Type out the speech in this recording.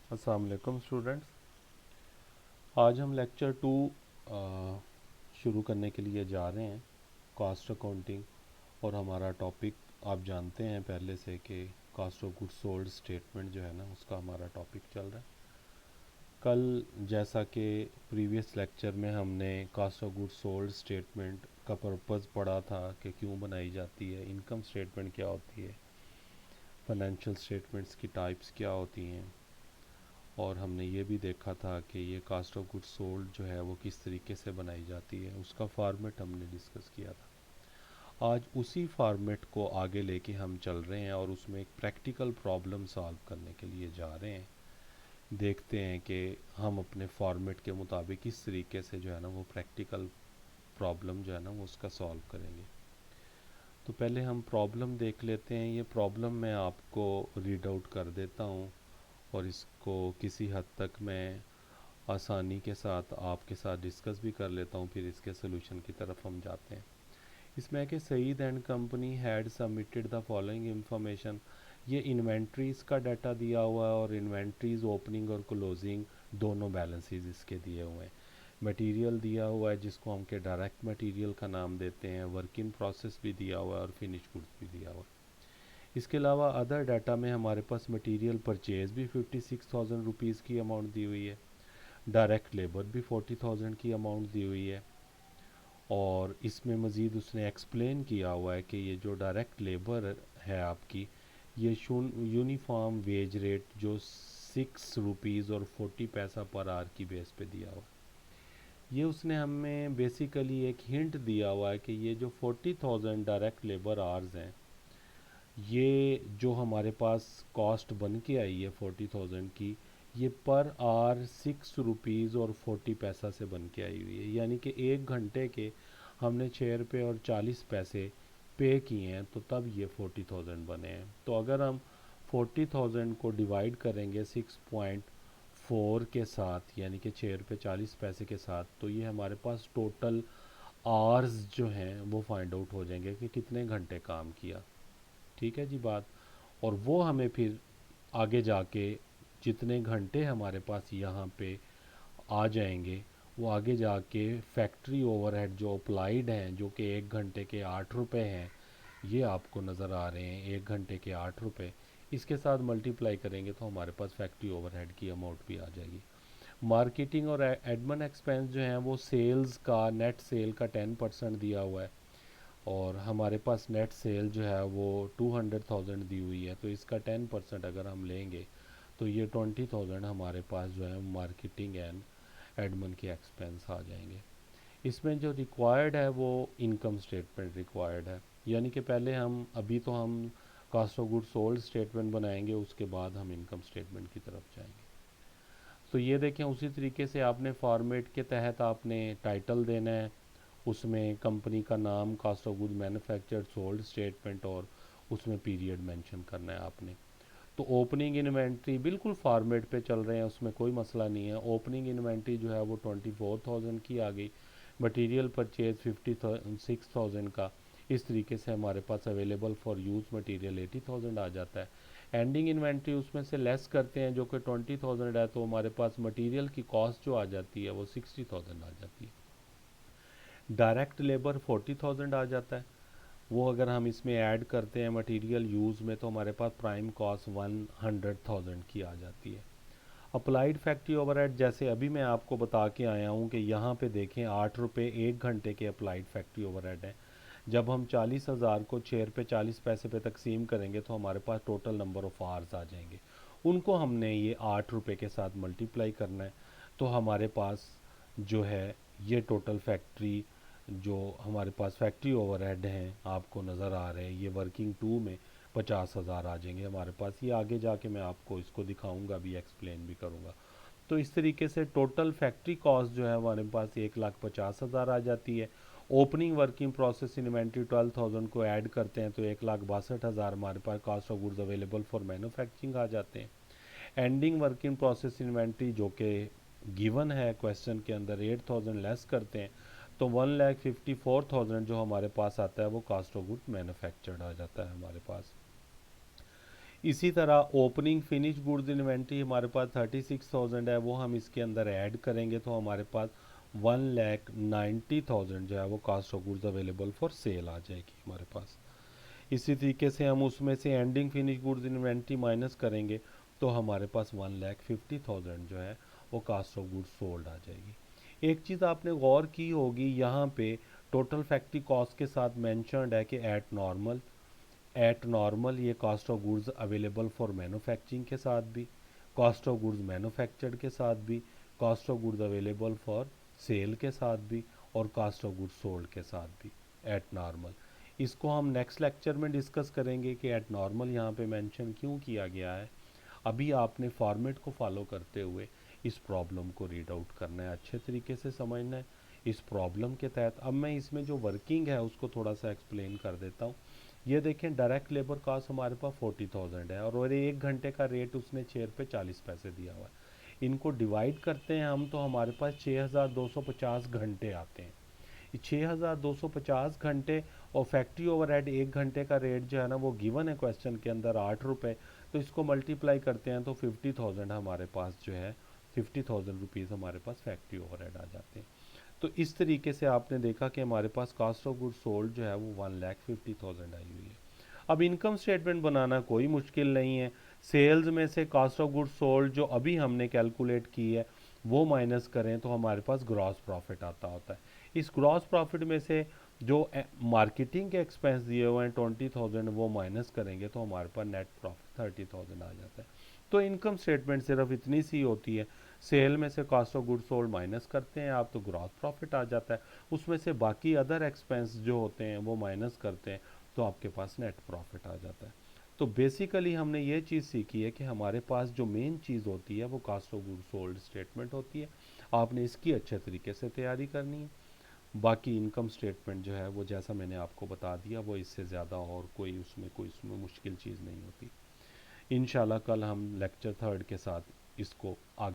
अस्सलाम वालेकुम स्टूडेंट्स। आज हम लेक्चर 2 शुरू करने के लिए जा रहे हैं, कॉस्ट अकाउंटिंग। और हमारा टॉपिक आप जानते हैं पहले से कि cost of goods sold statement जो है ना, उसका हमारा टॉपिक चल रहा है। कल जैसा कि प्रीवियस लेक्चर में हमने cost of goods sold statement का पर्पज़ पढ़ा था कि क्यों बनाई जाती है, इनकम स्टेटमेंट क्या होती है, फाइनेंशियल स्टेटमेंट्स की टाइप्स क्या होती हैं, और हमने ये भी देखा था कि ये कास्ट ऑफ गुड्स सोल्ड जो है वो किस तरीके से बनाई जाती है, उसका फॉर्मेट हमने डिस्कस किया था। आज उसी फॉर्मेट को आगे लेके हम चल रहे हैं और उसमें एक प्रैक्टिकल प्रॉब्लम सॉल्व करने के लिए जा रहे हैं। देखते हैं कि हम अपने फॉर्मेट के मुताबिक किस तरीके से जो है ना वो प्रैक्टिकल प्रॉब्लम जो है ना वो उसका सॉल्व करेंगे। तो पहले हम प्रॉब्लम देख लेते हैं। ये प्रॉब्लम मैं आपको रीड आउट कर देता हूँ और इसको किसी हद तक मैं आसानी के साथ आपके साथ डिस्कस भी कर लेता हूँ, फिर इसके सोल्यूशन की तरफ हम जाते हैं। इसमें है कि Saeed and company had submitted the following information. ये इन्वेंट्रीज का डाटा दिया हुआ है और इन्वेंट्रीज ओपनिंग और क्लोजिंग दोनों बैलेंसेस इसके दिए हुए हैं। मटेरियल दिया हुआ है जिसको हम के डायरेक्ट मटेरियल का नाम देते हैं, वर्क इन प्रोसेस भी दिया हुआ है और फिनिश गुड्स भी दिया हुआ है। इसके अलावा अदर डाटा में हमारे पास मटेरियल परचेज भी 56,000 रुपीज़ की अमाउंट दी हुई है, डायरेक्ट लेबर भी 40,000 की अमाउंट दी हुई है। और इसमें मज़ीद उसने एक्सप्लेन किया हुआ है कि ये जो डायरेक्ट लेबर है आपकी, ये यूनिफॉर्म वेज रेट जो 6 रुपीज़ और 40 पैसा पर आवर की बेस पे दिया हुआ है। ये उसने हमें बेसिकली एक हिंट दिया हुआ है कि ये जो 40,000 डायरेक्ट लेबर आवर्स हैं, ये जो हमारे पास कॉस्ट बन के आई है 40,000 की, ये पर आवर 6 रुपीज़ और 40 पैसा से बन के आई हुई है। यानी कि 1 घंटे के हमने 6 रुपये और 40 पैसे पे किए हैं, तो तब ये 40,000 बने हैं। तो अगर हम 40,000 को डिवाइड करेंगे 6.4 के साथ, यानी कि 6 रुपये 40 पैसे के साथ, तो ये हमारे पास टोटल आवर्स जो हैं वो फाइंड आउट हो जाएंगे कि कितने घंटे काम किया। ठीक है जी बात। और वो हमें फिर आगे जाके जितने घंटे हमारे पास यहाँ पे आ जाएंगे, वो आगे जाके फैक्ट्री ओवरहेड जो अप्लाइड हैं, जो कि 1 घंटे के 8 रुपये हैं, ये आपको नज़र आ रहे हैं 1 घंटे के 8 रुपये। इसके साथ मल्टीप्लाई करेंगे तो हमारे पास फैक्ट्री ओवरहेड की अमाउंट भी आ जाएगी। मार्केटिंग और एडमिन एक्सपेंस जो हैं वो सेल्स का, नेट सेल का 10% दिया हुआ है। और हमारे पास नेट सेल जो है वो 200,000 दी हुई है, तो इसका 10% अगर हम लेंगे तो ये 20,000 हमारे पास जो है मार्केटिंग एंड एडमिन के एक्सपेंस आ जाएंगे। इसमें जो रिक्वायर्ड है वो इनकम स्टेटमेंट रिक्वायर्ड है। यानी कि पहले हम अभी तो हम cost of goods sold statement बनाएंगे, उसके बाद हम इनकम स्टेटमेंट की तरफ जाएंगे। तो ये देखें, उसी तरीके से आपने फॉर्मेट के तहत आपने टाइटल देना है, उसमें कंपनी का नाम, cost of good manufactured sold statement, और उसमें पीरियड मेंशन करना है आपने। तो ओपनिंग इन्वेंट्री बिल्कुल फॉर्मेट पे चल रहे हैं, उसमें कोई मसला नहीं है। ओपनिंग इन्वेंट्री जो है वो 24,000 की आ गई, मटेरियल परचेज 56,000 का। इस तरीके से हमारे पास अवेलेबल फॉर यूज़ मटेरियल 80,000 आ जाता है। एंडिंग इन्वेंट्री उसमें से लेस करते हैं जो कि 20,000 है, तो हमारे पास मटेरियल की कॉस्ट जो आ जाती है वो 60,000 आ जाती है। डायरेक्ट लेबर 40,000 आ जाता है। वो अगर हम इसमें ऐड करते हैं मटेरियल यूज़ में, तो हमारे पास प्राइम कॉस्ट 100,000 की आ जाती है। अप्लाइड फैक्ट्री ओवरहेड जैसे अभी मैं आपको बता के आया हूँ कि यहाँ पे देखें 8 रुपये 1 घंटे के अप्लाइड फैक्ट्री ओवरहेड है। जब हम 40,000 को 6 रुपये 40 पैसे पे तकसीम करेंगे तो हमारे पास टोटल नंबर ऑफ आवर्स आ जाएंगे। उनको हमने ये 8 रुपये के साथ मल्टीप्लाई करना है, तो हमारे पास जो है ये टोटल फैक्ट्री, जो हमारे पास फैक्ट्री ओवरहेड हैं आपको नज़र आ रहे हैं, ये वर्किंग टू में 50,000 आ जाएंगे हमारे पास। ये आगे जाके मैं आपको इसको दिखाऊंगा भी, एक्सप्लेन भी करूंगा। तो इस तरीके से टोटल फैक्ट्री कॉस्ट जो है हमारे पास 1,50,000 आ जाती है। ओपनिंग वर्किंग प्रोसेस इन्वेंट्री 12,000 को ऐड करते हैं तो 1,62,000 हमारे पास cost of goods available for manufacturing आ जाते हैं। एंडिंग वर्किंग प्रोसेस इन्वेंट्री जो कि गिवन है क्वेश्चन के अंदर, 8,000 लेस करते हैं तो 1,54,000 जो हमारे पास आता है वो कॉस्ट ऑफ गुड मैन्युफैक्चर्ड आ जाता है हमारे पास। इसी तरह ओपनिंग फिनिश गुड्स इन्वेंट्री हमारे पास 36,000 है, वो हम इसके अंदर ऐड करेंगे तो हमारे पास 1,90,000 जो है वो cost of goods available for sale आ जाएगी हमारे पास। इसी तरीके से हम उसमें से ending finish goods inventory minus करेंगे तो हमारे पास 1,50,000 जो है वो कास्ट ऑफ गुड्स सोल्ड आ जाएगी। एक चीज़ आपने गौर की होगी, यहाँ पे टोटल फैक्ट्री कॉस्ट के साथ मेंशन्ड है कि एट नॉर्मल ये cost of goods available for manufacturing के साथ भी, कॉस्ट ऑफ गुड्स मैन्युफैक्चर्ड के साथ भी, cost of goods available for cell के साथ भी, और कॉस्ट ऑफ गुड्स सोल्ड के साथ भी एट नॉर्मल। इसको हम नेक्स्ट लेक्चर में डिस्कस करेंगे कि एट नॉर्मल यहाँ पे मेंशन क्यों किया गया है। अभी आपने फॉर्मेट को फॉलो करते हुए इस प्रॉब्लम को रीड आउट करना है, अच्छे तरीके से समझना है इस प्रॉब्लम के तहत। अब मैं इसमें जो वर्किंग है उसको थोड़ा सा एक्सप्लेन कर देता हूँ। ये देखें, डायरेक्ट लेबर कॉस्ट हमारे पास 40,000 है और 1 घंटे का रेट उसने चेयर पे 40 पैसे दिया हुआ है। इनको डिवाइड करते हैं हम तो हमारे पास 6,250 घंटे आते हैं। 6,250 घंटे और फैक्ट्री ओवरहेड 1 घंटे का रेट जो है ना वो गिवन है क्वेश्चन के अंदर 8 रुपये, तो इसको मल्टीप्लाई करते हैं तो 50,000 हमारे पास जो है 50,000 रुपीज़ हमारे पास फैक्ट्री ओवरहेड आ जाते हैं। तो इस तरीके से आपने देखा कि हमारे पास कास्ट ऑफ गुड सोल्ड जो है वो 1,50,000 आई हुई है। अब इनकम स्टेटमेंट बनाना कोई मुश्किल नहीं है। सेल्स में से कास्ट ऑफ गुड सोल्ड जो अभी हमने कैलकुलेट की है वो माइनस करें तो हमारे पास ग्रॉस प्रॉफिट आता होता है। इस ग्रॉस प्रॉफिट में से जो मार्केटिंग के एक्सपेंस दिए हुए हैं 20,000 वो माइनस करेंगे तो हमारे पास नेट प्रॉफिट 30,000 आ जाता है। तो इनकम स्टेटमेंट सिर्फ इतनी सी होती है, सेल में से cost of good sold minus करते हैं आप तो ग्रॉस प्रॉफिट आ जाता है, उसमें से बाकी अदर एक्सपेंस जो होते हैं वो माइनस करते हैं तो आपके पास नेट प्रॉफिट आ जाता है। तो बेसिकली हमने ये चीज़ सीखी है कि हमारे पास जो मेन चीज़ होती है वो cost of good sold statement होती है। आपने इसकी अच्छे तरीके से तैयारी करनी है। बाकी इनकम स्टेटमेंट जो है वो जैसा मैंने आपको बता दिया वो इससे ज़्यादा और कोई उसमें मुश्किल चीज़ नहीं होती। इंशाल्लाह कल हम लेक्चर 3 के साथ इसको आगे